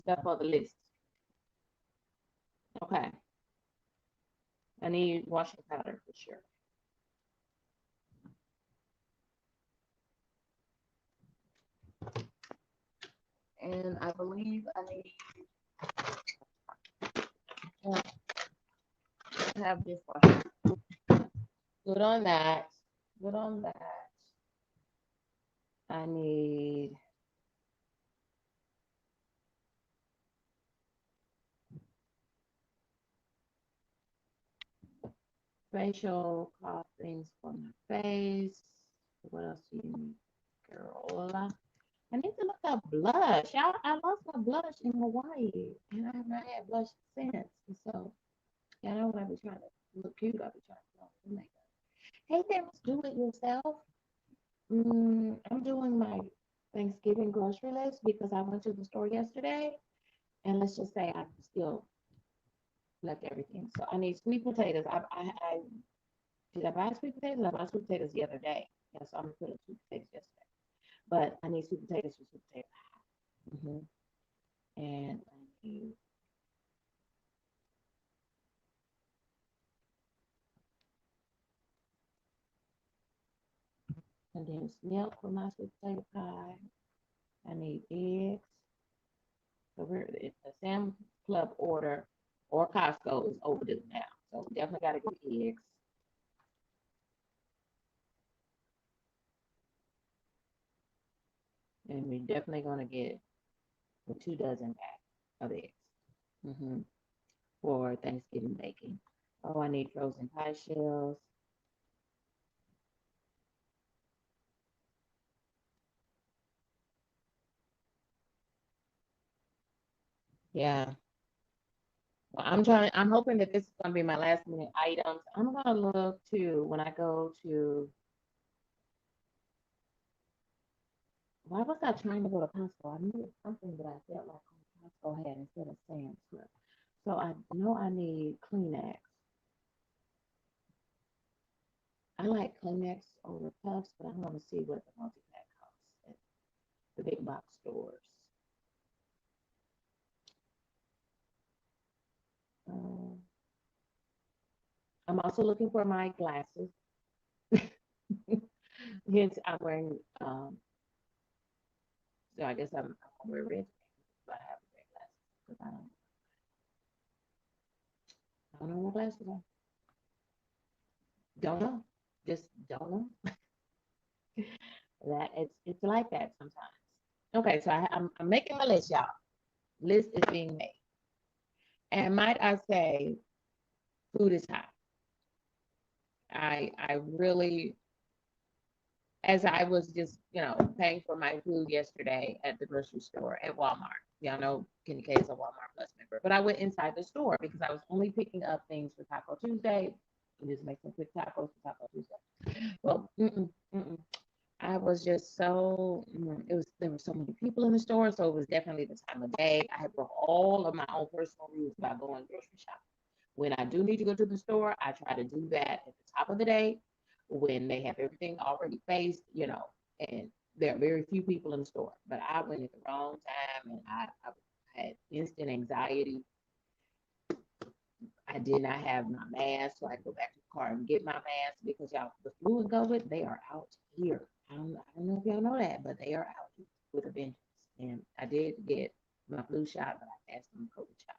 Stuff for the list. Okay. I need washing powder for sure. And I believe I need uh, to have dishwasher. Good on that. Good on that. I need facial cloth things for my face. What else do you need, girl? I need to look up blush. I lost my blush in Hawaii, and I have not had blush since. And so, yeah, I know when I be trying to look cute, I be trying to do makeup. Hey there, Miss Do It Yourself. I'm doing my Thanksgiving grocery list because I went to the store yesterday, and let's just say I still left everything. So I need sweet potatoes. I did I buy sweet potatoes? I bought sweet potatoes the other day. Yeah, so I'm gonna put in sweet potatoes yesterday. But I need sweet potatoes for sweet potato pie. And I need condensed milk for my sweet potato pie. I need eggs. So we're the Sam Club order or Costco is overdue now. So we definitely gotta get eggs. And we're definitely gonna get the 2 dozen pack of eggs. hmm For Thanksgiving baking. Oh, I need frozen pie shells. Yeah. Well, I'm hoping that this is gonna be my last minute items. I'm gonna look to when I go to why was I trying to go to Costco? I knew it's something that I felt like Costco had instead of Sam's Club. So I know I need Kleenex. I like Kleenex over Puffs, but I want to see what the multi-pack costs at the big box stores. Um, I'm also looking for my glasses. Hence, I'm wearing, so I guess I'm wearing red, but I have red glasses because I don't know what glasses are. Don't know. Just don't know. That it's like that sometimes. Okay, so I'm making my list, y'all. List is being made. And might I say, food is high. I really, as I was just, paying for my food yesterday at the grocery store at Walmart. Y'all know KendyK is a Walmart Plus member, but I went inside the store because I was only picking up things for Taco Tuesday. And just make some quick tacos for Taco Tuesday. Well, I was just so it was there were so many people in the store, so it was definitely the time of day. I had broke all of my own personal rules about going grocery shopping. When I do need to go to the store, I try to do that at the top of the day when they have everything already faced, and there are very few people in the store. But I went at the wrong time and I had instant anxiety. I did not have my mask, so I had to go back to the car and get my mask because y'all, the flu and COVID, they are out here. I don't know if y'all know that, but they are out here with a vengeance. And I did get my flu shot, but I passed my COVID shot.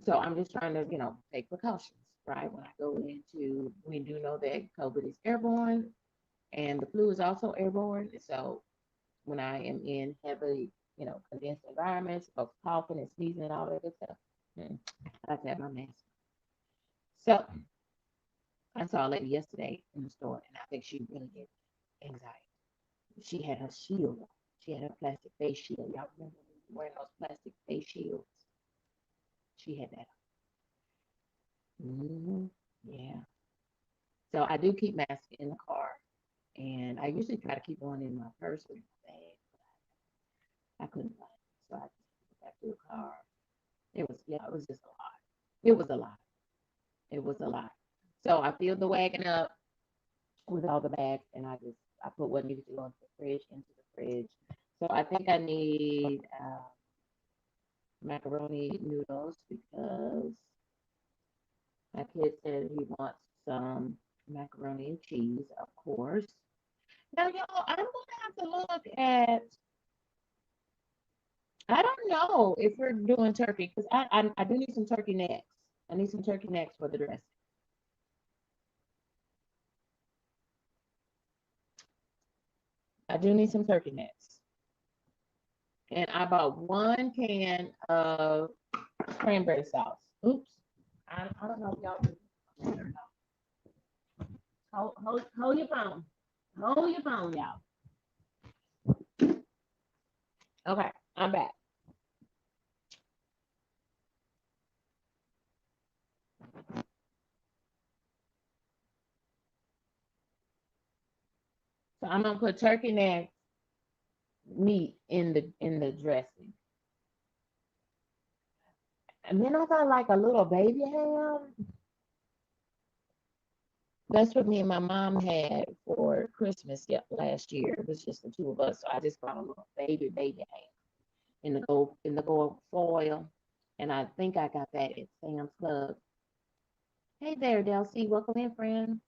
So I'm just trying to, take precautions, right? When I go into, we do know that COVID is airborne and the flu is also airborne. So when I am in heavily, condensed environments, folks coughing and sneezing and all that good stuff, I have to have my mask. So I saw a lady yesterday in the store, and I think she really did anxiety. She had her shield on. She had her plastic face shield. Y'all remember wearing those plastic face shields? She had that on. Yeah. So I do keep masks in the car, and I usually try to keep one in my purse or my bag, but I couldn't find it. So I just went back to the car. It was just a lot. It was a lot. It was a lot. So I filled the wagon up with all the bags, and I put what needed to go into the fridge. So I think I need macaroni noodles because my kid said he wants some macaroni and cheese, of course. Now, y'all, I'm gonna have to look at. I don't know if we're doing turkey because I do need some turkey necks. I need some turkey necks for the dressing. I do need some turkey necks, and I bought 1 can of cranberry sauce. Oops, I don't know if y'all. Hold your phone. Hold your phone, y'all. Okay, I'm back. So I'm gonna put turkey neck meat in the dressing. And then I got like a little baby ham. That's what me and my mom had for Christmas last year. It was just the two of us. So I just bought a little baby ham in the gold foil. And I think I got that at Sam's Club. Hey there, Delcy. Welcome in, friend.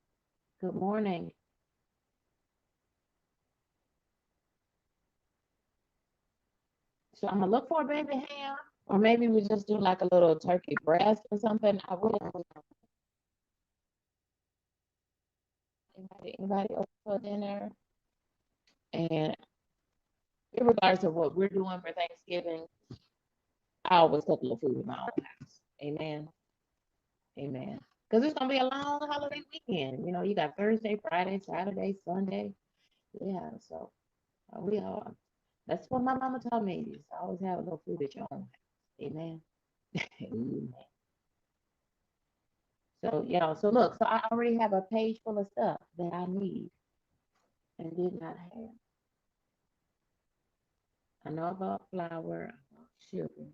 Good morning. So I'm gonna look for a baby ham, or maybe we just do like a little turkey breast or something. I would invite anybody over for dinner. And regardless of what we're doing for Thanksgiving, I always cook a little food in my own house. Amen. Amen. Because it's gonna be a long holiday weekend. You know, you got Thursday, Friday, Saturday, Sunday. Yeah, so we all. That's what my mama taught me. Is always have a little food at your own house. Amen. Amen. So so look, so I already have a page full of stuff that I need and did not have. I know about flour, I know sugar.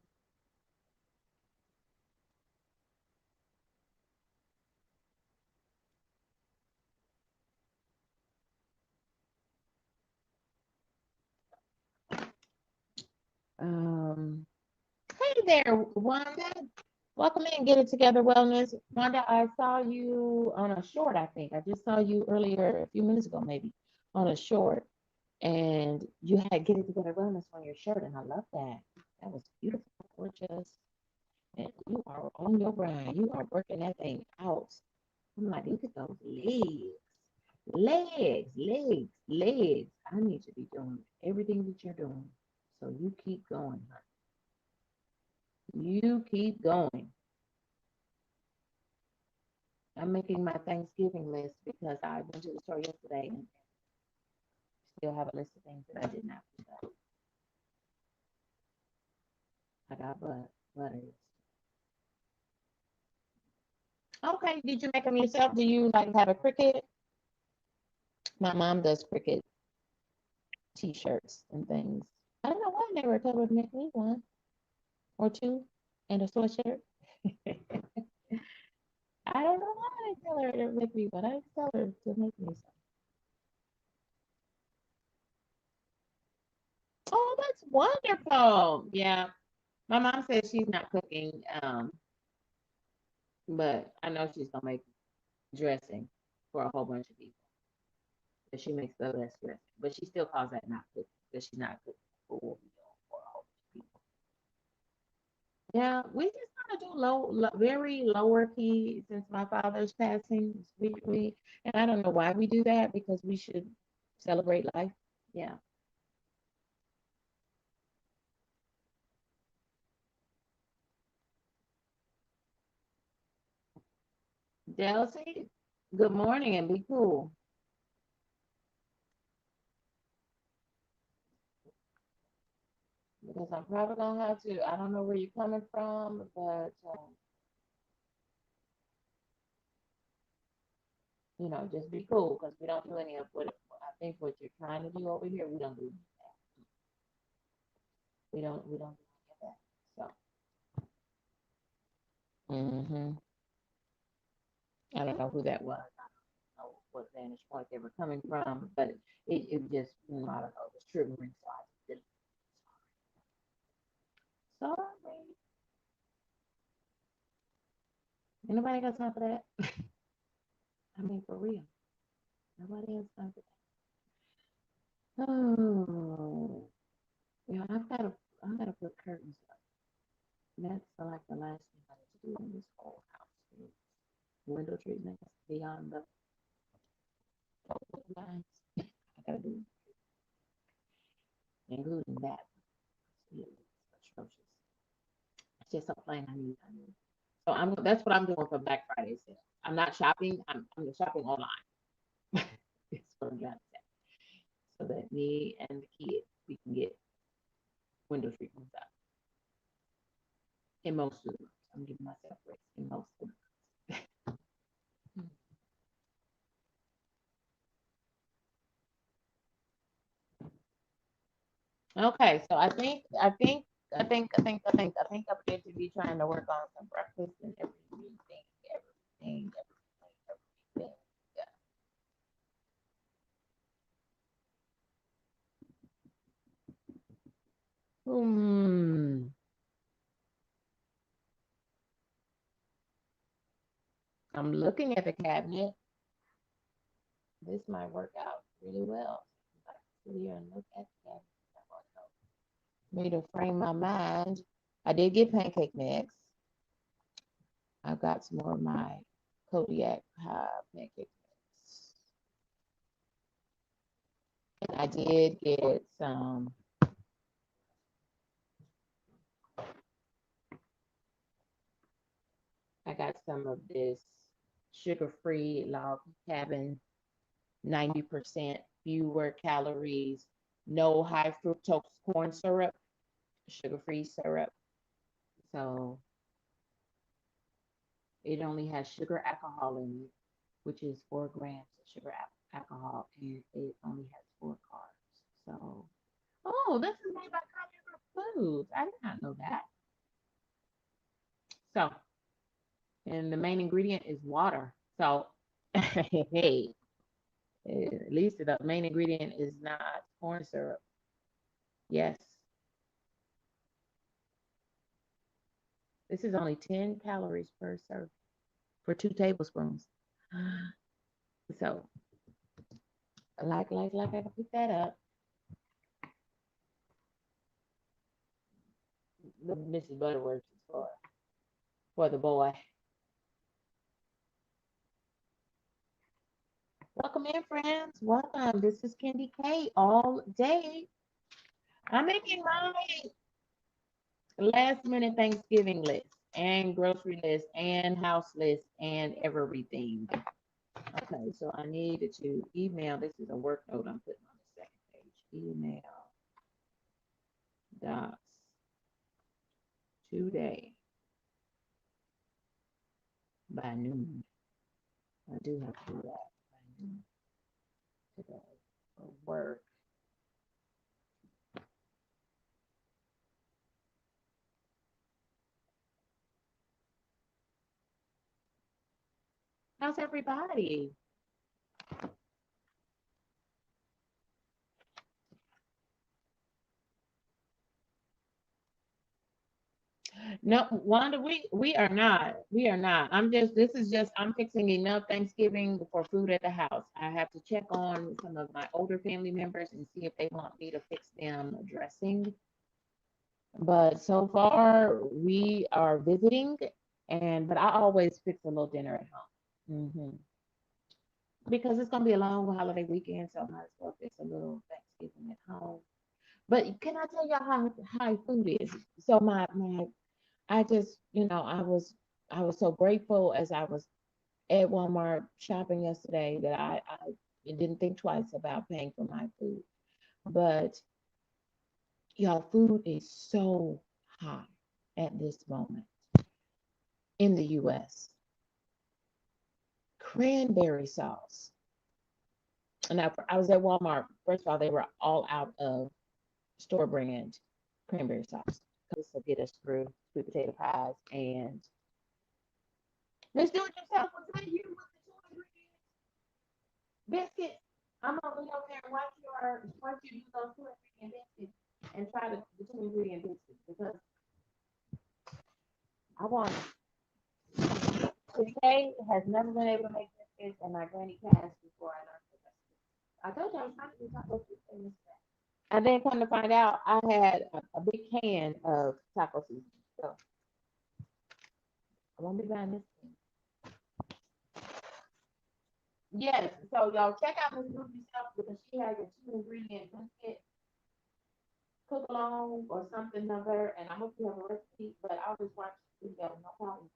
Um, hey there, Wanda. Welcome in, Get It Together Wellness. Wanda, I saw you on a short, I think. I just saw you earlier, a few minutes ago, maybe, on a short, and you had Get It Together Wellness on your shirt, and I love that. That was beautiful, gorgeous. And you are on your grind. You are working that thing out. I'm like, look at those legs. Legs. I need to be doing everything that you're doing. So you keep going, honey. You keep going. I'm making my Thanksgiving list because I went to the store yesterday and still have a list of things that I did not pick up. I got butter. Okay, did you make them yourself? Do you like have a Cricut? My mom does Cricut t-shirts and things. I don't know why I never told her to make me one or two and a sweatshirt. I don't know why I didn't tell her to make me one. I didn't tell her to make me some. Oh, that's wonderful. Yeah. My mom says she's not cooking, but I know she's gonna make dressing for a whole bunch of people. But she makes the best dressing. But she still calls that not cooking because she's not cooking for a whole bunch of people. Yeah, we just kind of do very lower key since my father's passing. And I don't know why we do that because we should celebrate life. Yeah. Delcy, good morning and be cool because I'm probably gonna have to. I don't know where you're coming from, but just be cool because we don't do any of what I think what you're trying to do over here. We don't do that. We don't do any of that. So, I don't know who that was. I don't know what vantage point they were coming from, but it just, I don't know, it was triggering. So I just did. Anybody got time for that? I mean, for real. Nobody has time for that. Oh, yeah. I've got to put curtains up. That's like the last thing I need to do in this whole house. Is window treatment beyond the lines. I gotta do, including that. It's atrocious. It's just a plan I need. So that's what I'm doing for Black Friday sale. I'm not shopping. I'm shopping online. That's what I'm trying to say. So that me and the kids we can get window treatments up in most of the months. I'm giving myself grace in most of them. Okay, so I think I'm going to be trying to work on some breakfast and everything. Hmm. I'm looking at the cabinet. This might work out really well. I sit here and look at the cabinet. Me to frame my mind. I did get pancake mix. I've got some more of my Kodiak pancake mix. And I did get some. I got some of this sugar-free log cabin, 90% fewer calories, no high fructose corn syrup, sugar-free syrup. So it only has sugar alcohol in it, which is 4 grams of sugar alcohol, and it only has 4 carbs. So, oh, this is made by Carnivore Foods. I did not know that. So, and the main ingredient is water. So, hey, at least the main ingredient is not corn syrup. Yes, this is only 10 calories per serve for 2 tablespoons. So, like, I can pick that up. The Mrs. Butterworth is for the boy. Welcome in, friends. Welcome. This is KendyK all day. I'm making my last minute Thanksgiving list and grocery list and house list and everything. Okay, so I needed to email. This is a work note I'm putting on the second page. Email docs today by noon. I do have to do that by noon today for work. How's everybody? No, Wanda, we are not. We are not. This is just I'm fixing enough Thanksgiving for food at the house. I have to check on some of my older family members and see if they want me to fix them dressing. But so far we are visiting, and but I always fix a little dinner at home. Because it's gonna be a long holiday weekend, so I might as well fix a little Thanksgiving at home. But can I tell y'all how high food is? So my I just, I was so grateful as I was at Walmart shopping yesterday that I didn't think twice about paying for my food. But y'all, food is so high at this moment in the US. Cranberry sauce. And I was at Walmart. First of all, they were all out of store brand cranberry sauce. This will get us through sweet potato pies and let's do it yourself. Was that you with the 2 ingredients? Biscuit. I'm gonna lean over there and watch you do those 2 ingredient biscuits and try the 2 ingredient biscuits because I want KendyK has never been able to make biscuits, and my granny passed before I learned the recipe. I told you I was trying to do taco Tuesday. And then come to find out, I had a big can of taco seasoning. So I won't be buying this thing. Yes, so y'all check out Miss Ruby's stuff because she has a 2 ingredient biscuit cook along or something of her, and I hope you have a recipe, but I'll just watch the video, no problem.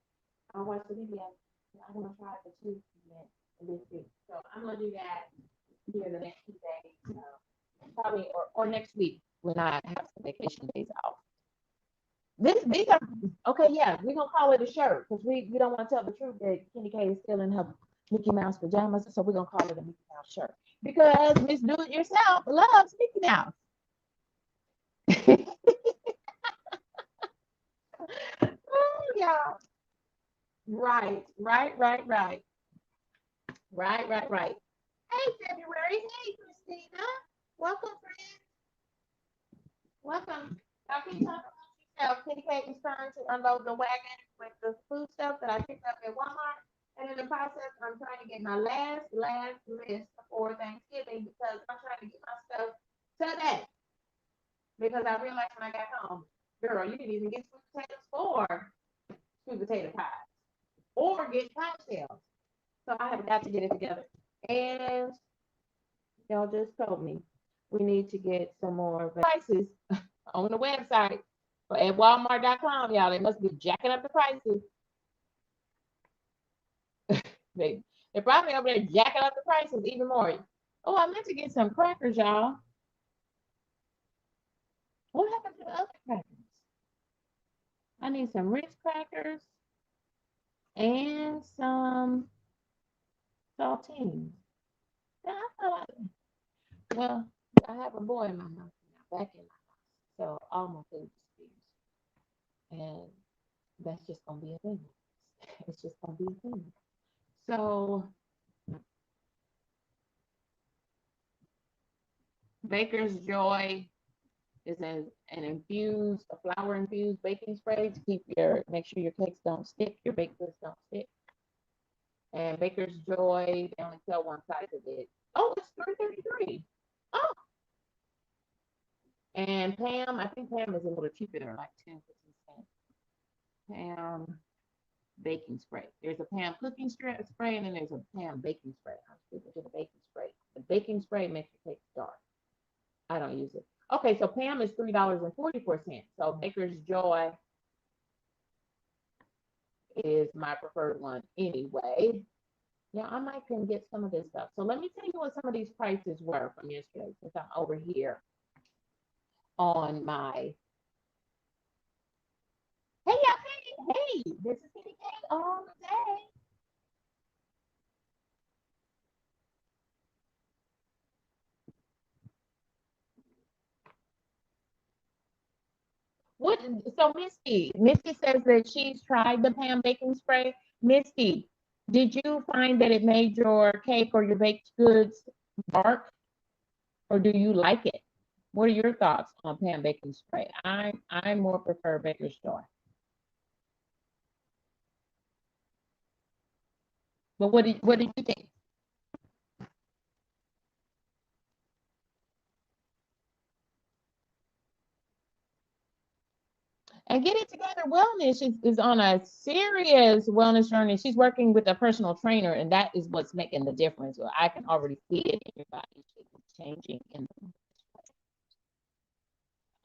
I'll watch the video. I want to try the 2 ingredient biscuit. So I'm gonna do that here the next 2 days. Probably or next week when I have some vacation days off. These are okay, yeah, we're gonna call it a shirt because we don't want to tell the truth that KendyK is still in her Mickey Mouse pajamas, so we're gonna call it a Mickey Mouse shirt because Miss Do It Yourself loves Mickey Mouse. Oh, yeah. Right. Hey, February. Hey, Christina. Welcome, friend. Welcome. Now, can you talk about yourself? KendyK is trying to unload the wagon with the food stuff that I picked up at Walmart. And in the process, I'm trying to get my last list for Thanksgiving because I'm trying to get my stuff today. Because I realized when I got home, girl, you didn't even get sweet potatoes for sweet potato pie or get cocktails. So I have got to get it together. And y'all just told me we need to get some more prices on the website or at Walmart.com, y'all. They must be jacking up the prices. They're probably over there jacking up the prices even more. Oh, I meant to get some crackers, y'all. What happened to the other crackers? I need some Ritz crackers and some saltines. Yeah, well, I have a boy in my house now, back in my house. So all my food disappears. And that's just gonna be a thing. It's just gonna be a thing. So Baker's Joy is an infused, a flour infused baking spray to make sure your cakes don't stick, your baked goods don't stick. And Baker's Joy, they only sell one size of it. Oh, it's $3.33. Oh, and Pam, I think Pam is a little cheaper, they're like 10-15 cents. Pam baking spray. There's a Pam cooking spray, and then there's a Pam baking spray. I'm sticking to the baking spray. The baking spray makes your cake dark. I don't use it. Okay, so Pam is $3.44. So Baker's Joy is my preferred one anyway. Yeah, I might can get some of this stuff. So let me tell you what some of these prices were from yesterday since I'm over here on my. Hey, y'all, hey, this is KendyK all day. What? So Misty says that she's tried the Pam baking spray. Misty, did you find that it made your cake or your baked goods dark, or do you like it? What are your thoughts on Pam baking spray? I more prefer Baker's Joy. But what did you think? And Get It Together Wellness is on a serious wellness journey. She's working with a personal trainer, and that is what's making the difference. Well, I can already see it in your body changing.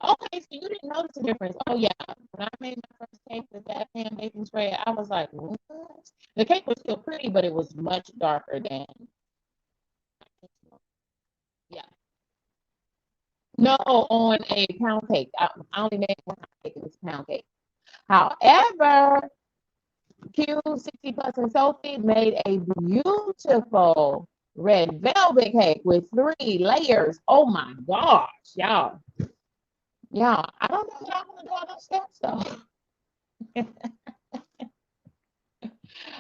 Okay, so you didn't notice the difference. Oh yeah, when I made my first cake with that pan baking spray, I was like, what? The cake was still pretty, but it was much darker than. Yeah. No, on a pound cake. I only made one cake. It was a pound cake. However, Q60 Plus and Sophie made a beautiful red velvet cake with 3 layers. Oh my gosh, y'all. Yeah, I don't know what I want to do all those steps though. I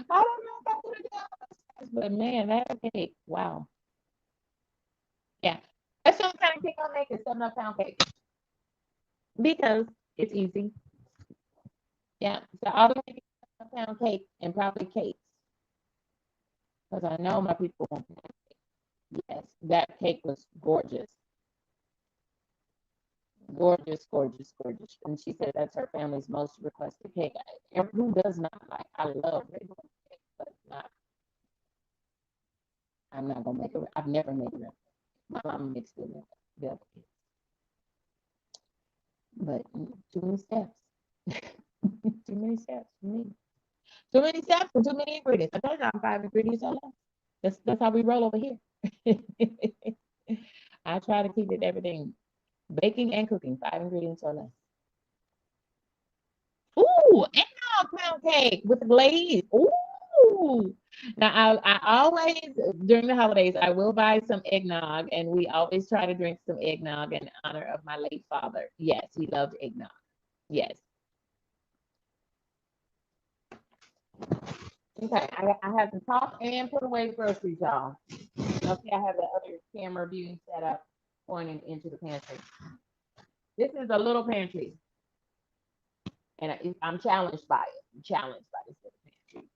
don't know if I want to do all those steps, but man, that cake, wow. Yeah, that's the only kind of cake I'll make is 7 pound cake because it's easy. Yeah, so I'll be making 7 pound cake and probably cakes. because I know my people want that. Yes, that cake was gorgeous. Gorgeous, gorgeous, gorgeous. And she said that's her family's most requested cake. Who does not like? I love red velvet cake, but not. I'm not gonna make it. I've never made it. My mama makes good velvet cake, but too many steps. Too many steps for me. Too many steps and too many ingredients. I told you I'm 5 ingredients or less. That's how we roll over here. I try to keep it everything baking and cooking, 5 ingredients or less. Ooh, eggnog pound cake with the glaze. Ooh. Now I always during the holidays I will buy some eggnog, and we always try to drink some eggnog in honor of my late father. Yes, he loved eggnog. Yes. Okay, I have to talk and put away the groceries, y'all. Okay, I have the other camera viewing setup pointing into the pantry. This is a little pantry, and I'm challenged by it. I'm challenged by this little pantry.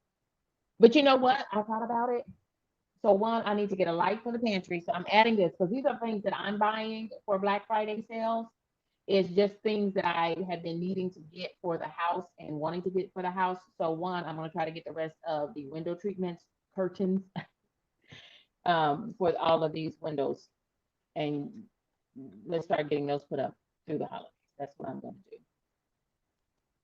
But you know what? I thought about it. So one, I need to get a light for the pantry. So I'm adding this because these are things that I'm buying for Black Friday sales. It's just things that I have been needing to get for the house and wanting to get for the house. So one, I'm going to try to get the rest of the window treatments, curtains, for all of these windows, and let's start getting those put up through the holidays. That's what I'm going to do.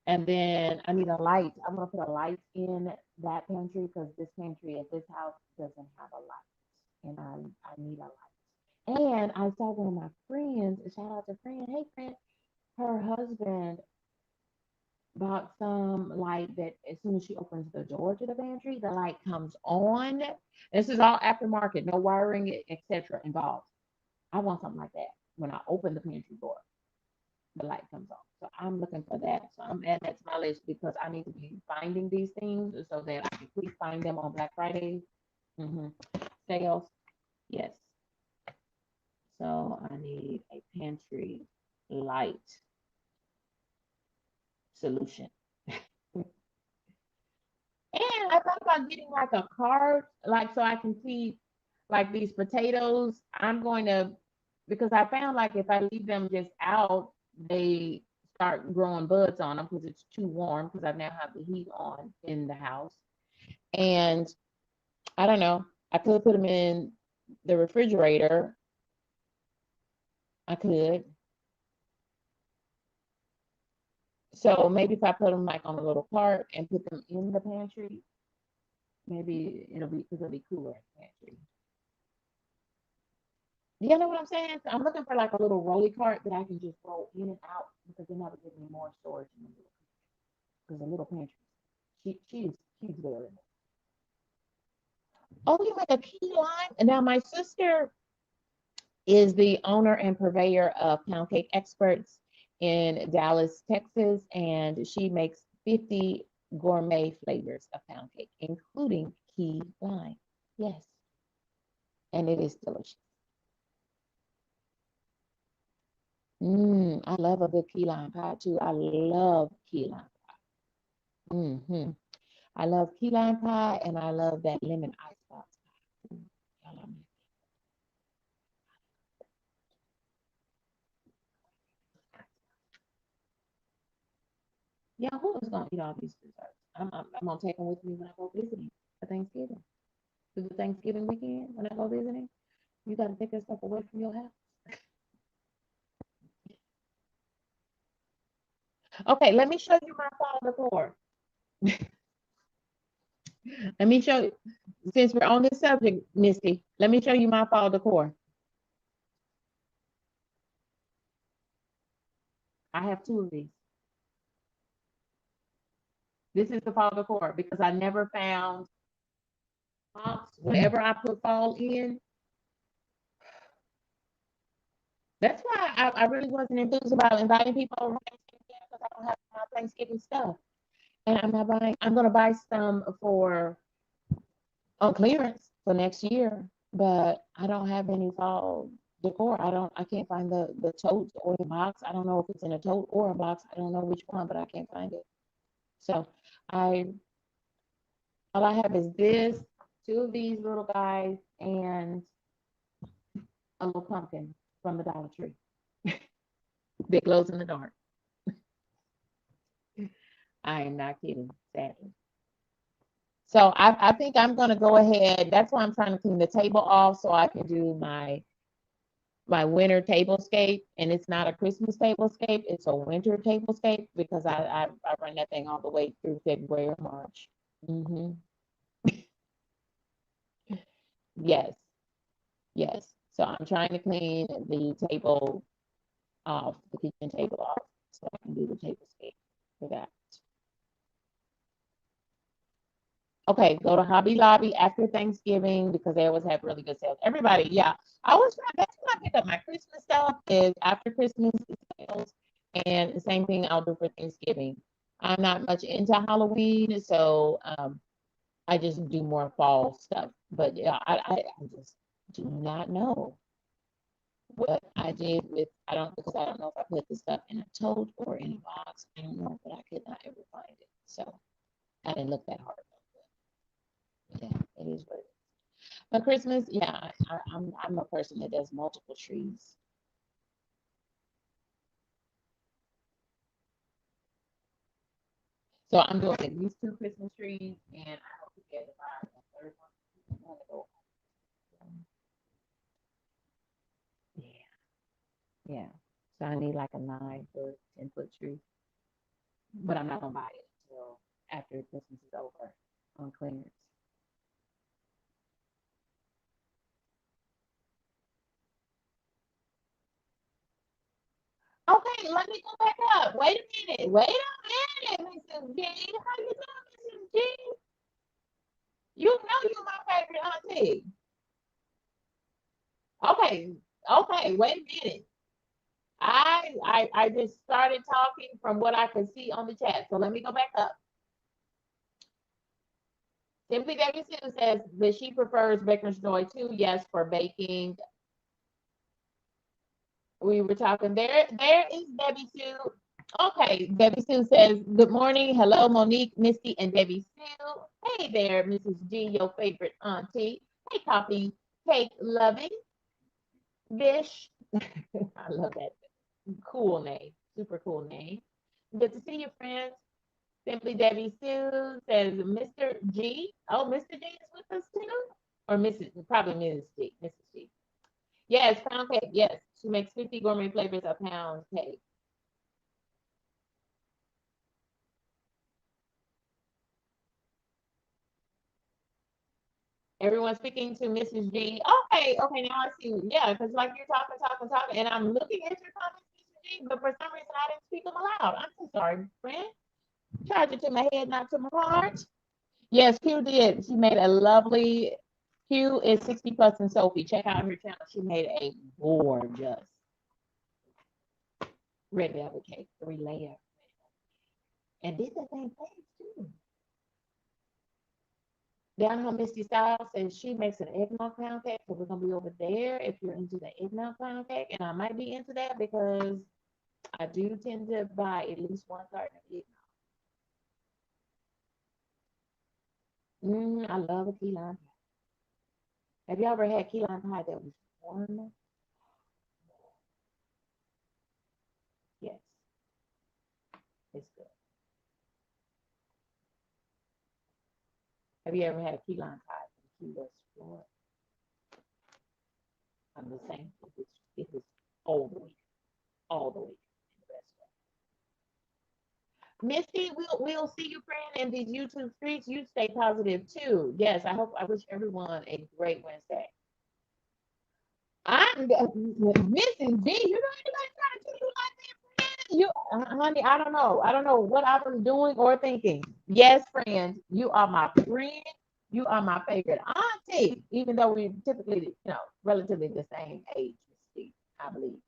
And then I need a light. I'm going to put a light in that pantry because this pantry at this house doesn't have a light, and I need a light. And I saw one of my friends. Shout out to friend. Hey, friend. Her husband bought some light that as soon as she opens the door to the pantry, the light comes on. This is all aftermarket, no wiring, etc. involved. I want something like that. When I open the pantry door, the light comes on. So I'm looking for that. So I'm adding that to my list because I need to be finding these things so that I can please find them on Black Friday hmm sales. Yes. So I need a pantry light solution. And I thought about getting like a cart, like so I can keep like these potatoes. I'm going to because I found like if I leave them just out, they start growing buds on them because it's too warm because I now have the heat on in the house. And I don't know. I could put them in the refrigerator. I could. So maybe if I put them like on a little cart and put them in the pantry, maybe it'll be because it'll be cooler in the pantry. You know what I'm saying? So I'm looking for like a little rolly cart that I can just roll in and out because then that would give me more storage in the little because the little pantry. She's very. Oh, you make a key lime. Now my sister is the owner and purveyor of Pound Cake Experts in Dallas, Texas, and she makes 50 gourmet flavors of pound cake, including key lime. Yes, and it is delicious. I love a good key lime pie too. I love key lime. hmm I love key lime pie and I love that lemon icebox pie. Yeah, who is gonna eat all these desserts? I'm gonna take them with me when I go visiting for Thanksgiving. To the Thanksgiving weekend when I go visiting, you got to take that stuff away from your house. Okay, let me show you my fall decor. Let me show you, since we're on this subject, Misty, let me show you my fall decor. I have two of these. This is the fall decor because I never found box, whatever I put fall in. That's why I really wasn't enthused about inviting people over Thanksgiving because I don't have my Thanksgiving stuff. And I'm not buying, I'm gonna buy some for on clearance for next year, but I don't have any fall decor. I can't find the tote or the box. I don't know if it's in a tote or a box. I don't know which one, but I can't find it. So I all I have is this. two of these little guys, and a little pumpkin from the Dollar Tree that glows in the dark. I am not kidding, sadly. So I think I'm gonna go ahead. That's why I'm trying to clean the table off so I can do my winter tablescape. And it's not a Christmas tablescape, it's a winter tablescape because I run that thing all the way through February or March. Hmm. Yes, yes. So I'm trying to clean the table off, the kitchen table off, so I can do the tablescape for that. Okay, go to Hobby Lobby after Thanksgiving because they always have really good sales. Everybody, yeah. I was that's when I pick up my Christmas stuff is after Christmas sales. And the same thing I'll do for Thanksgiving. I'm not much into Halloween, so I just do more fall stuff. But yeah, I just do not know what I did with I don't because I don't know if I put the stuff in a tote or in a box. I don't know, but I could not ever find it. So I didn't look that hard. Yeah, it is what it is. But Christmas, yeah, I'm a person that does multiple trees. So I'm doing at least two Christmas trees, and I hope to get the buy a third one. I'm gonna go, yeah, yeah. So I need like a 9 foot, 10 foot tree, but I'm not gonna buy it until after Christmas is over on clearance. Okay, let me go back up. Wait a minute. Wait a minute, Mrs. G. How you doing, Mrs. G? You know you're my favorite auntie. Okay, okay, wait a minute. I just started talking from what I could see on the chat. So let me go back up. Simply Debbie Sue says that she prefers Baker's Joy too. Yes, for baking. We were talking there. There is Debbie Sue. Okay, Debbie Sue says, good morning. Hello, Monique, Misty, and Debbie Sue. Hey there, Mrs. G, your favorite auntie. Hey, coffee cake loving Bish. I love that. Cool name. Super cool name. Good to see you, friends. Simply Debbie Sue says Mr. G. Oh, Mr. G is with us too? Or Mrs. Probably Mrs. G. Mrs. G. Yes, pound cake. Yes. She makes 50 gourmet flavors of pound cake. Everyone's speaking to Mrs. G. Okay, okay, now I see. Yeah, because like you're talking, talking, talking, and I'm looking at your comments, Mrs. G, but for some reason I didn't speak them aloud. I'm so sorry, friend. Charge it to my head, not to my heart. Yes, Q did. She made a lovely. Q is 60 plus and Sophie. Check out her channel. She made a gorgeous red velvet cake, 3 layer, and did the same thing too. Down home Misty Styles says she makes an eggnog pound cake, so we're gonna be over there if you're into the eggnog pound cake, and I might be into that because I do tend to buy at least one carton of eggnog. I love a key lime pie. Have you ever had key lime pie that was warm? Yes, it's good. Have you ever had a key lime pie from Key West, Florida? I'm the same. It was all the week, all the week in the best way. Misty, we'll see you, friend, in these YouTube streets. You stay positive too. Yes, I wish everyone a great Wednesday. I'm Mrs. D. You know anybody trying to do you like that, friend? You, honey, I don't know. I don't know what I was doing or thinking. Yes, friend, you are my friend. You are my favorite auntie, even though we typically, relatively the same age, I believe.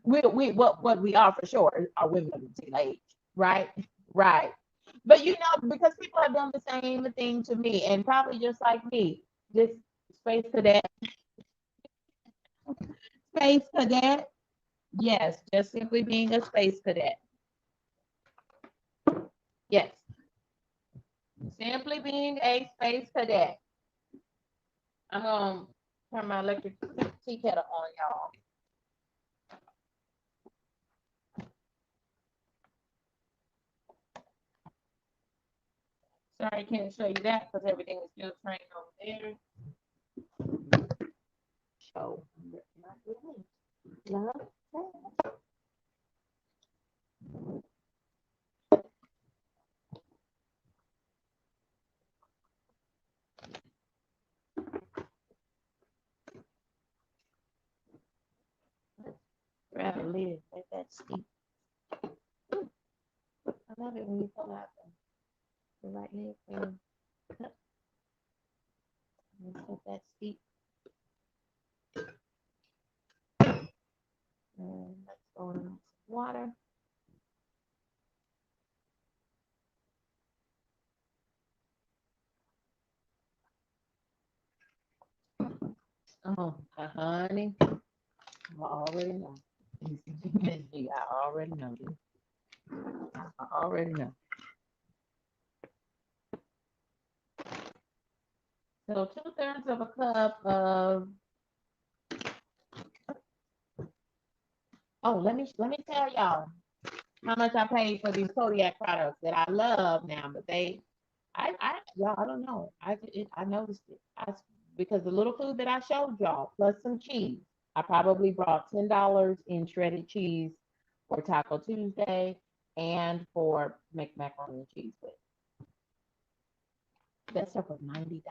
We what we are for sure are women of the teen age, right? Right. But because people have done the same thing to me, and probably just like me, this space cadet, space cadet. Yes, just simply being a space cadet. Yes, simply being a space cadet. I'm gonna turn my electric tea kettle on, y'all. Sorry, I can't show you that because everything is still trained over there. So, not really. Not that. Grab a lid, let that steep. I love it when you pull out the right leg and let that steep. And let's go in some water. Oh, honey, I already know. I already know this. I already know. So 2/3 of a cup of. Oh, let me tell y'all how much I paid for these KendyK products that I love now, but y'all, I don't know. I noticed it. Because the little food that I showed y'all, plus some cheese, I probably brought $10 in shredded cheese for Taco Tuesday and for make macaroni and cheese with. That stuff was $90.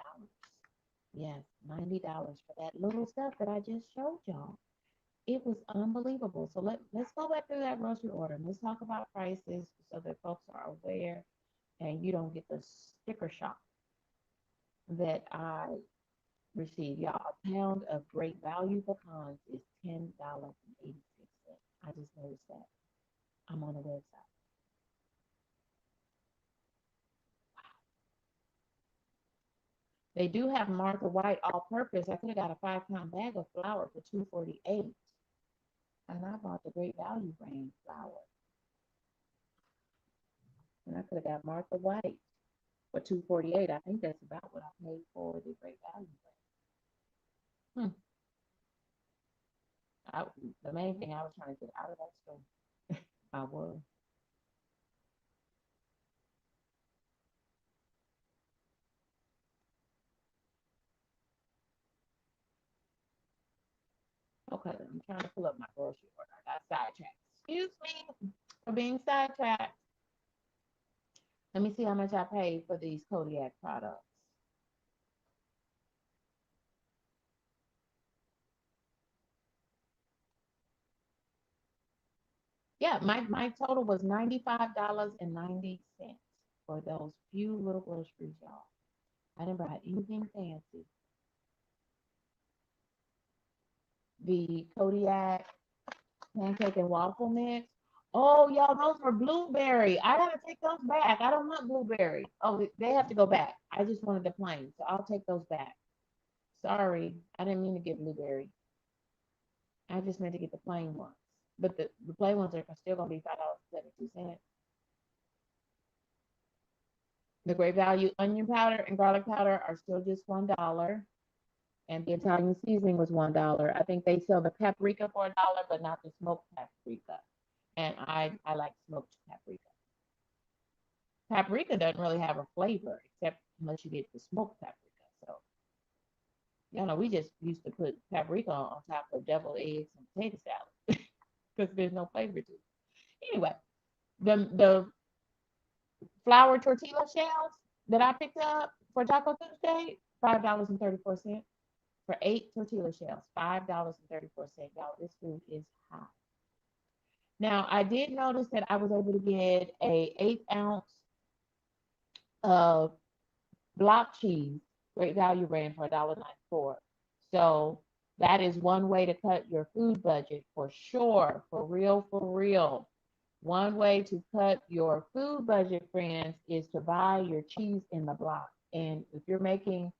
Yes, $90 for that little stuff that I just showed y'all. It was unbelievable. So let's go back through that grocery order. And let's talk about prices so that folks are aware and you don't get the sticker shock that I received. Y'all, a pound of great value pecans is $10.86. I just noticed that. I'm on the website. They do have Martha White all purpose. I could have got a 5-pound bag of flour for $2.48. And I bought the Great Value brand flour. And I could have got Martha White for $2.48. I think that's about what I paid for the Great Value brand. I, the main thing I was trying to get out of that store, I was. Okay, I'm trying to pull up my grocery order. I got sidetracked. Excuse me for being sidetracked. Let me see how much I paid for these KendyK products. Yeah, my total was $95.90 for those few little groceries, y'all. I didn't buy anything fancy. The KendyK pancake and waffle mix. Oh, y'all, those were blueberry. I gotta take those back. I don't want blueberry. Oh, they have to go back. I just wanted the plain, so I'll take those back. Sorry, I didn't mean to get blueberry. I just meant to get the plain ones. But the plain ones are still gonna be $5.72. The Great Value onion powder and garlic powder are still just $1. And the Italian seasoning was $1. I think they sell the paprika for $1, but not the smoked paprika. And I like smoked paprika. Paprika doesn't really have a flavor except unless you get the smoked paprika. So, you know, we just used to put paprika on top of deviled eggs and potato salad because there's no flavor to it. Anyway, the flour tortilla shells that I picked up for Taco Tuesday, $5.34 for 8 tortilla shells. $5.34. Y'all, this food is hot. Now, I did notice that I was able to get a 8 ounce of block cheese, Great Value brand for $1.94. So that is one way to cut your food budget for sure, for real, for real. One way to cut your food budget, friends, is to buy your cheese in the block. And if you're making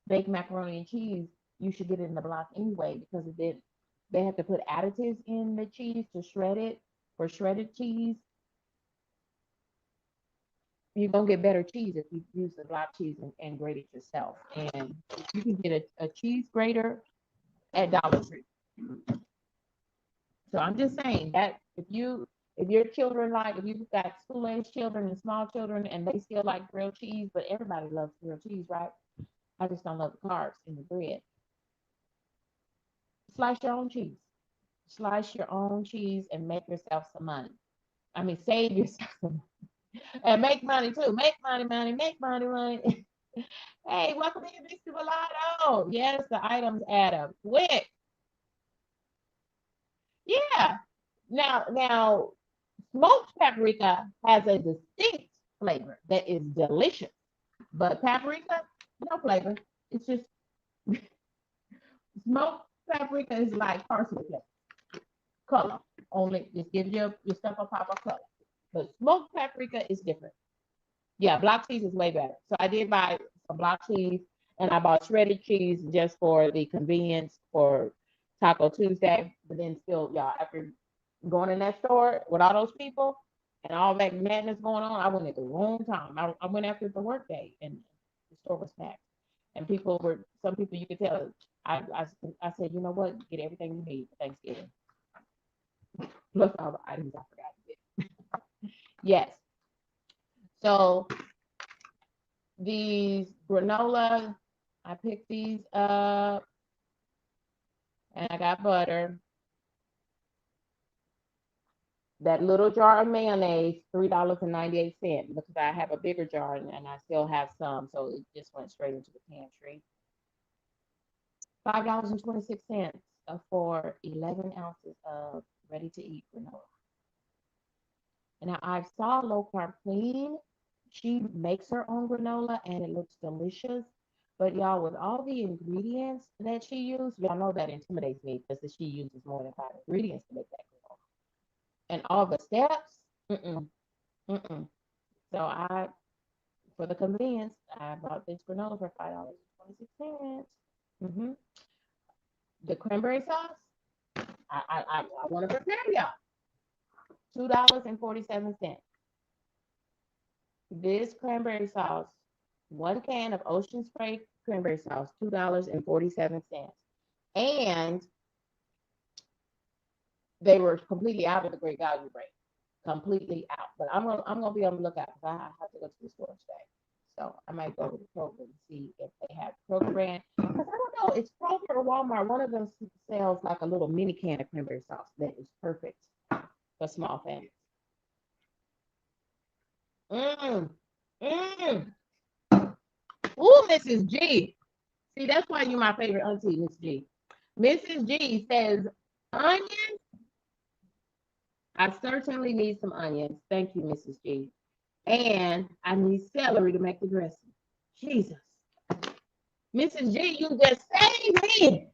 baked macaroni and cheese, you should get it in the block anyway because they have to put additives in the cheese to shred it for shredded cheese. you're gonna get better cheese if you use the block cheese and grate it yourself. And you can get a cheese grater at Dollar Tree. So I'm just saying that if your children like if you've got school age children and small children and they still like grilled cheese, but everybody loves grilled cheese, right? I just don't love the carbs in the bread. Slice your own cheese. Slice your own cheese and make yourself some money. I mean, save yourself some money. And make money too. Make money, money, make money, money. Hey, welcome to your Mixed Mulatto. Yes, the items add up quick. Yeah. Now, smoked paprika has a distinct flavor that is delicious, but paprika, no flavor. It's just smoked paprika is like parsley flavor, color. Only just gives your stuff a pop of color. But smoked paprika is different. Yeah, block cheese is way better. So I did buy some block cheese and I bought shredded cheese just for the convenience for Taco Tuesday. But then still, y'all, after going in that store with all those people and all that madness going on, I went at the wrong time. I went after the work day and the store was packed. And some people you could tell, I said, you know what, get everything you need for Thanksgiving. Plus all the items I forgot to get. Yes. So these granola, I picked these up and I got butter. That little jar of mayonnaise, $3.98 because I have a bigger jar and I still have some. So it just went straight into the pantry. $5.26 for 11 ounces of ready to eat granola. And now I saw Low Carb Queen. She makes her own granola and it looks delicious. But y'all, with all the ingredients that she used, y'all know that intimidates me because she uses more than 5 ingredients to make that granola. And all the steps, mm-mm, mm-mm. So for the convenience, I bought this granola for $5.26. Mm-hmm. The cranberry sauce, I want to prepare y'all. $2.47. This cranberry sauce, 1 can of Ocean Spray cranberry sauce, $2.47. And they were completely out of the great value rate. Completely out. But I'm gonna be on the lookout because I have to go to the store today. So I might go to the Kroger and see if they have Kroger brand. Because I don't know, it's Kroger or Walmart. One of them sells like a little mini can of cranberry sauce that is perfect for small families. Mmm. Mmm. Ooh, Mrs. G. See, that's why you're my favorite auntie, Miss G. Mrs. G says, onions? I certainly need some onions. Thank you, Mrs. G. And I need celery to make the dressing. Jesus. Mrs. G, you just saved me.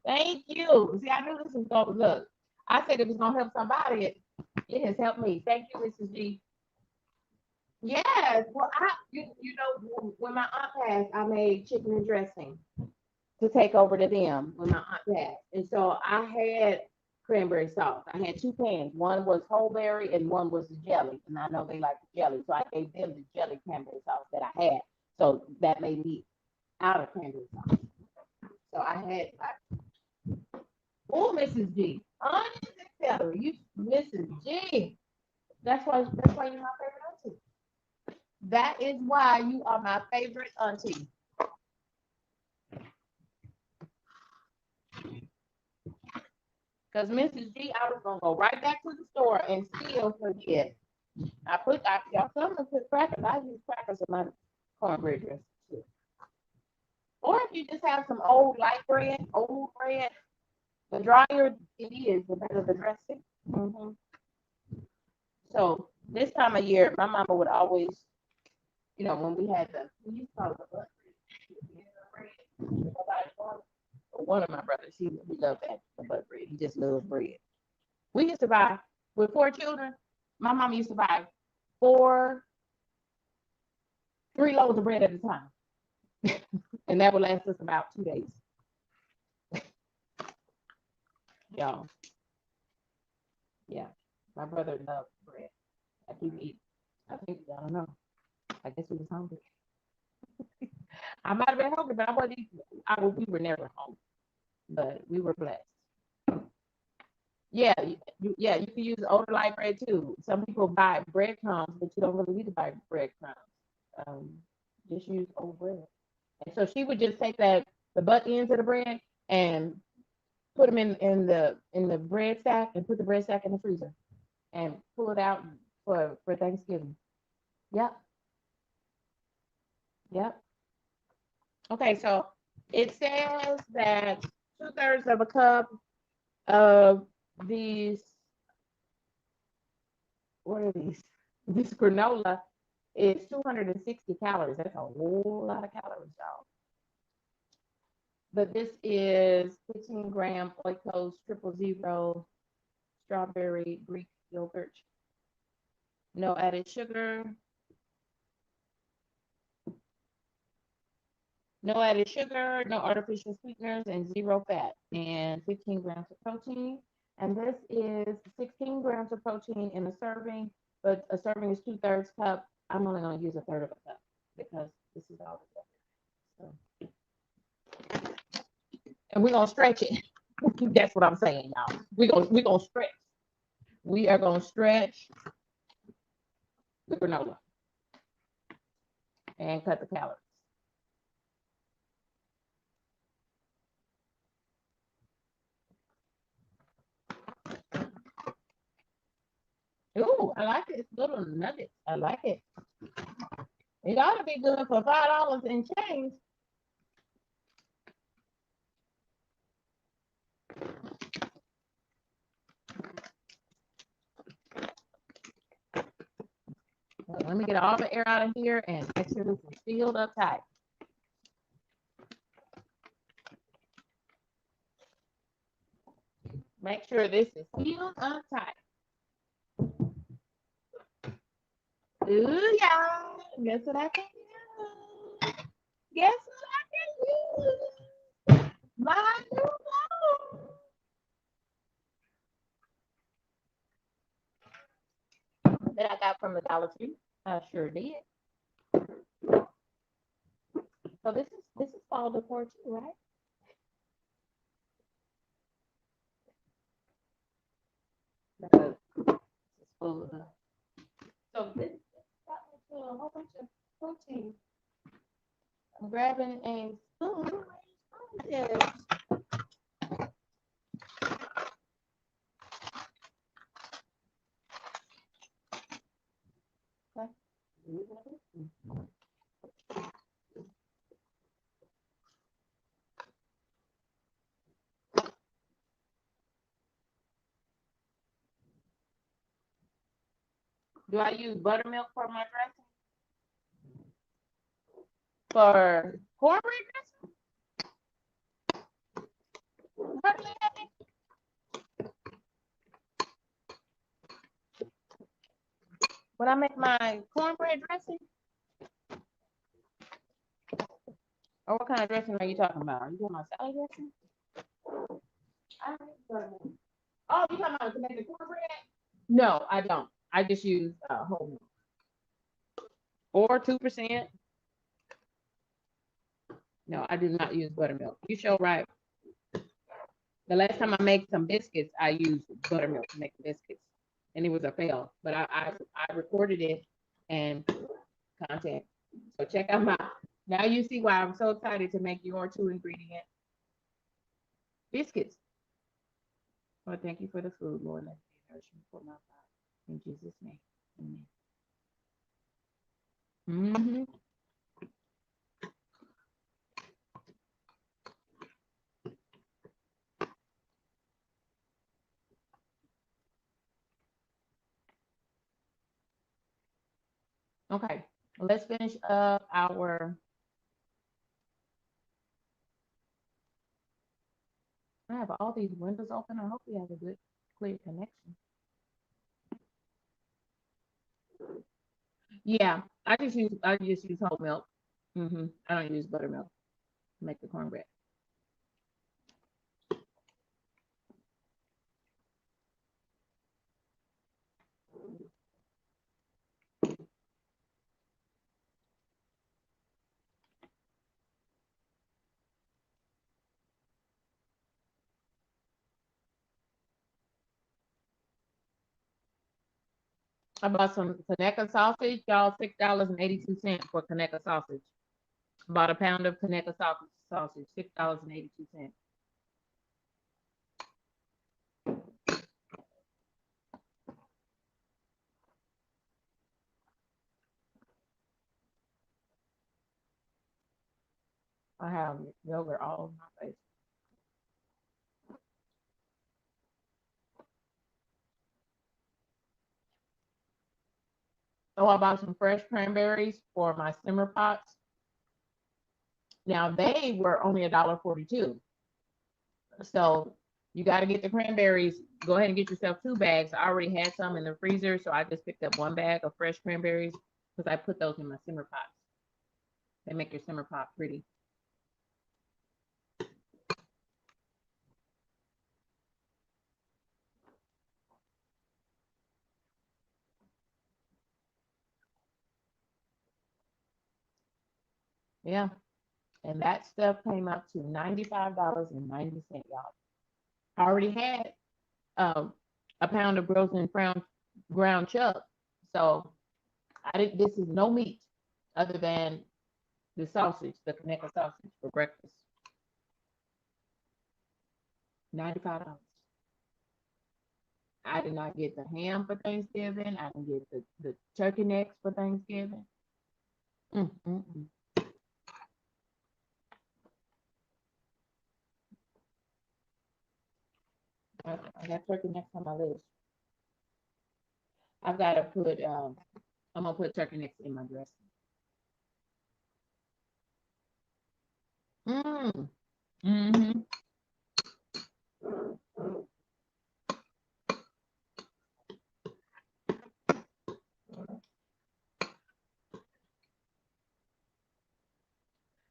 Thank you. See, I knew this was going to look. I said it was going to help somebody. It has helped me. Thank you, Mrs. G. Yes. Well, you know, when my aunt passed, I made chicken and dressing to take over to them when my aunt passed. And so I had cranberry sauce. I had 2 pans. One was whole berry and one was the jelly. And I know they like the jelly. So I gave them the jelly cranberry sauce that I had. So that made me out of cranberry sauce. So I had oh, Mrs. G. Onions and celery. You Mrs. G. That's why you're my favorite auntie. That is why you are my favorite auntie. Because Mrs. G, I was gonna go right back to the store and still forget. Y'all some of put crackers. I use crackers in my cornbread dressing too. Or if you just have some old bread, the drier it is, the better the dressing. Mm-hmm. So this time of year, my mama would always, when we used to call it the butt bread. One of my brothers, he loved that the butt bread. He just loves bread. We used to buy with 4 children. My mama used to buy 3 loaves of bread at a time, and that would last us about 2 days. Y'all, yeah, my brother loved bread. Like he would eat I think I don't know. I guess we was hungry. I might have been hungry, but I wasn't. We were never hungry, but we were blessed. Yeah, yeah, you can use older light bread too. Some people buy breadcrumbs, but you don't really need to buy breadcrumbs. Um, just use old bread. And so she would just take the butt ends of the bread and put them in the bread stack and put the bread stack in the freezer and pull it out for Thanksgiving. Yep, yep. Okay, so it says that 2/3 of a cup of these, what are these? This granola is 260 calories. That's a whole lot of calories, y'all. But this is 15-gram Oikos triple zero strawberry Greek yogurt. No added sugar. No added sugar, no artificial sweeteners, and zero fat, and 15 grams of protein. And this is 16 grams of protein in a serving, but a serving is 2/3 cup. I'm only going to use a third of a cup because this is all the so, and we're going to stretch it. That's what I'm saying, y'all. We're gonna stretch. We are going to stretch the granola and cut the calories. Ooh, I like this little nugget. I like it. It ought to be good for $5 and change. Let me get all the air out of here and make sure this is sealed up tight. Make sure this is sealed up tight. Ooh, y'all. Guess what I can use? Guess what I can use? My new phone that I got from the Dollar Tree. I sure did. So this is fall decor too, right? Because it's full of so this got me to a whole bunch of protein. I'm grabbing a spoon. Yes. Okay. Do I use buttermilk for my dressing? For cornbread dressing? Hardly any. When I make my cornbread dressing, or what kind of dressing are you talking about? Are you talking about salad dressing? I don't use buttermilk. Oh, you talking about to make the cornbread? No, I don't. I just use whole milk or 2%. No, I do not use buttermilk. You show right. The last time I made some biscuits, I used buttermilk to make the biscuits, and it was a fail. But I recorded it and content. So check out my. Now you see why I'm so excited to make your 2-ingredient biscuits. Lord, thank you for the food, Lord. Let me be nourishment for my body. In Jesus' name. Amen. Mm-hmm. Okay, let's finish up our. I have all these windows open. I hope we have a good, clear connection. Yeah, I just use whole milk. I don't use buttermilk to make the cornbread. I bought some Kaneka sausage, y'all. $6.82 for Kaneka sausage. Bought a pound of Kaneka sausage, $6.82. I have yogurt all over my face. So I bought some fresh cranberries for my simmer pots. Now they were only $1.42. So you got to get the cranberries. Go ahead and get yourself 2 bags. I already had some in the freezer, so I just picked up 1 bag of fresh cranberries because I put those in my simmer pots. They make your simmer pot pretty. Yeah. And that stuff came up to $95.90, y'all. I already had um, a pound of frozen ground chuck. So I didn't. This is no meat other than the sausage, the Kaneka sausage for breakfast. $95. I did not get the ham for Thanksgiving. I didn't get the turkey necks for Thanksgiving. Mm, mm, mm. I got turkey necks on my list. I've got to put. I'm gonna put turkey necks in my dressing. Mm, mm-hmm.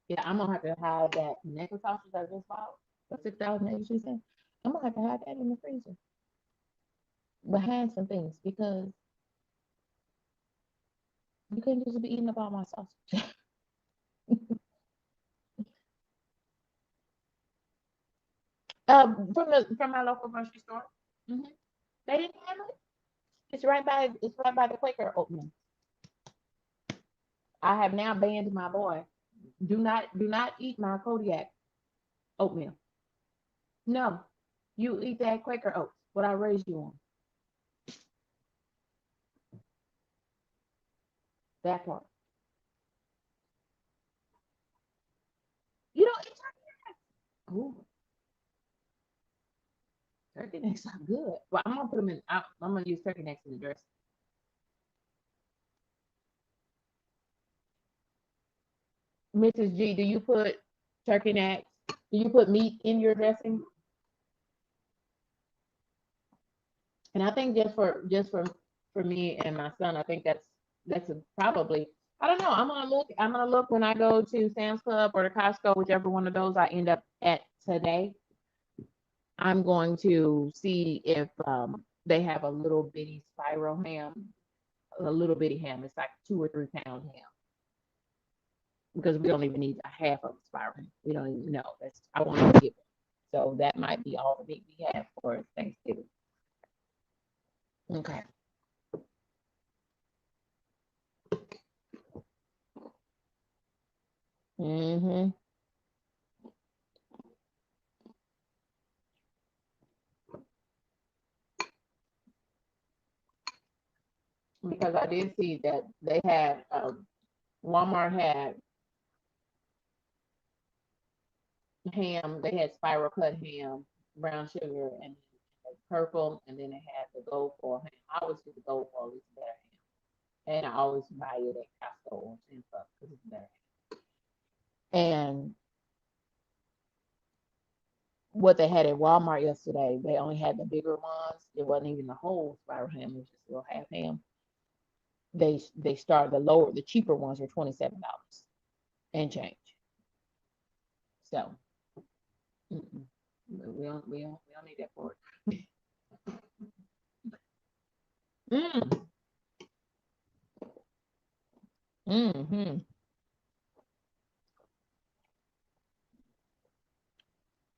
Yeah, I'm gonna have to hide that Kaneka sausage I just bought for $6.82. I'm gonna have to hide that in the freezer behind some things because you couldn't just be eating up all my sausage. From my local grocery store. Hmm. They didn't have it. It's right by the Quaker oatmeal. I have now banned my boy. Do not eat my Kodiak oatmeal. No, you eat that Quaker oats. What I raised you on. That part. You don't eat turkey. Ooh, turkey necks are good. Well, I'm gonna put them in. I'm gonna use turkey necks in the dressing. Mrs. G, do you put turkey necks? Do you put meat in your dressing? And I think just for me and my son, I think probably. I don't know. I'm gonna look. I'm gonna look when I go to Sam's Club or the Costco, whichever one of those I end up at today. I'm going to see if they have a little bitty spiral ham, a little bitty ham. It's like 2 or 3 pound ham because we don't even need a half of a spiral ham. We don't even know. That's I want to get one. So that might be all the meat we have for Thanksgiving. Okay. Hmm. Because I did see that they had Walmart had ham. They had spiral cut ham, brown sugar, and purple, and then they had the gold foil ham. I always get the gold foil; it's better ham, and I always buy it at Costco or Sam's Club because it's better. And what they had at Walmart yesterday, they only had the bigger ones. It wasn't even the whole spiral ham; it was just a little half ham. They started the cheaper ones were $27 and change. So mm-mm. We don't need that for it. Mm, mm-hmm.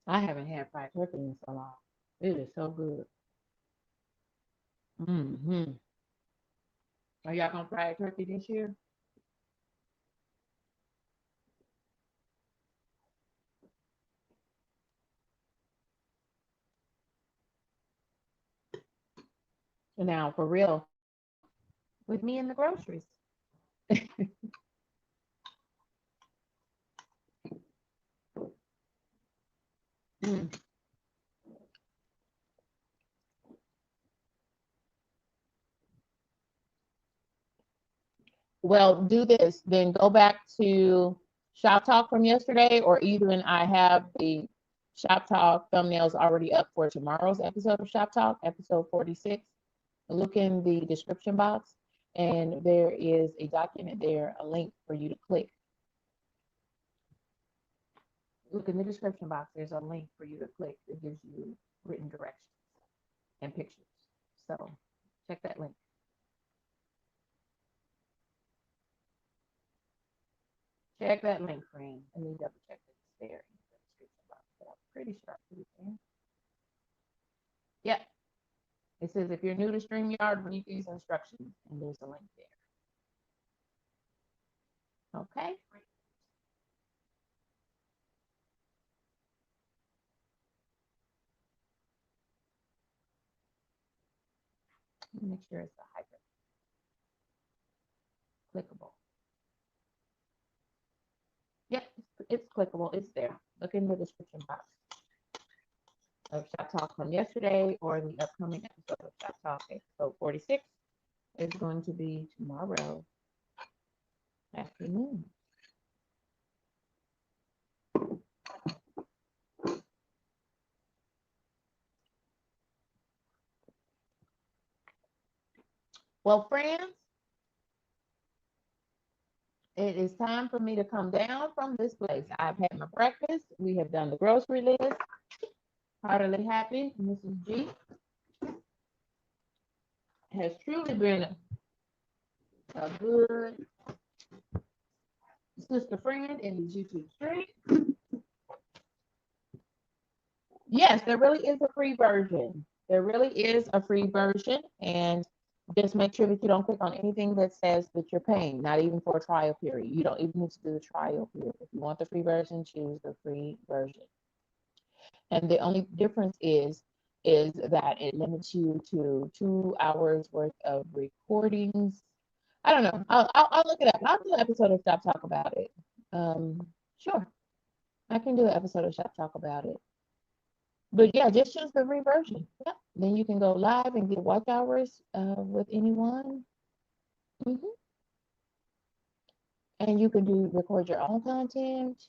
I haven't had fried turkey in so long. It is so good. Mm-hmm. Are y'all gonna fry a turkey this year? Now, for real, with me and the groceries. Mm. Well, do this. Then go back to Shop Talk from yesterday, or either and I have the Shop Talk thumbnails already up for tomorrow's episode of Shop Talk, episode 46. Look in the description box, and there is a document there, a link for you to click. Look in the description box. There's a link for you to click that gives you written directions and pictures. So check that link. Check that link, friend. And then double check that it's there in the description box. But I'm pretty sure I put it there. Yep. It says if you're new to StreamYard, read these instructions, and there's a link there. Okay. Make sure it's a hyper clickable. Yep, it's clickable. It's there. Look in the description box of Shop Talk from yesterday or the upcoming episode of Shop Talk, episode 46 is going to be tomorrow afternoon. Well, friends, it is time for me to come down from this place. I've had my breakfast. We have done the grocery list. Heartily happy. Mrs. G has truly been a good sister friend in these YouTube streets. Yes, there really is a free version. There really is a free version. And just make sure that you don't click on anything that says that you're paying, not even for a trial period. You don't even need to do the trial period. If you want the free version, choose the free version. And the only difference is that it limits you to 2 hours worth of recordings. I don't know. I'll look it up. I'll do an episode of Shop Talk about it. Sure, I can do an episode of Shop Talk about it. But yeah, just choose the free version. Yeah. Then you can go live and get watch hours with anyone. Hmm. And you can record your own content.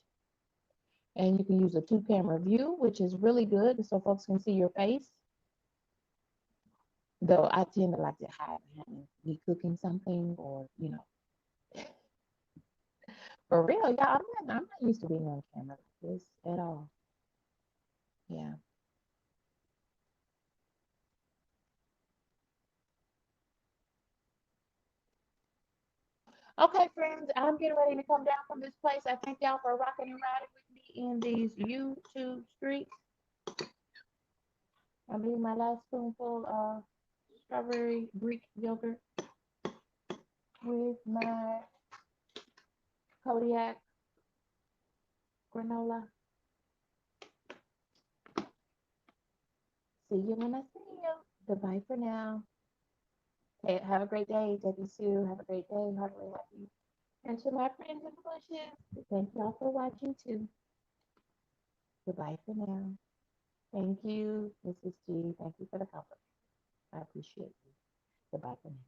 And you can use a two-camera view, which is really good so folks can see your face. Though I tend to like to hide behind me cooking something or, for real, y'all, I'm not used to being on camera like this at all. Yeah. Okay, friends, I'm getting ready to come down from this place. I thank y'all for rocking and riding with me in these YouTube streets. I leave my last spoonful of strawberry Greek yogurt with my Kodiak granola. See you when I see you. Goodbye for now. Hey, have a great day, Debbie Sue. Have a great day. Heartily happy. And to my friends in the bushes, thank y'all for watching too. Goodbye for now. Thank you, Mrs. G. Thank you for the compliment. I appreciate you. Goodbye for now.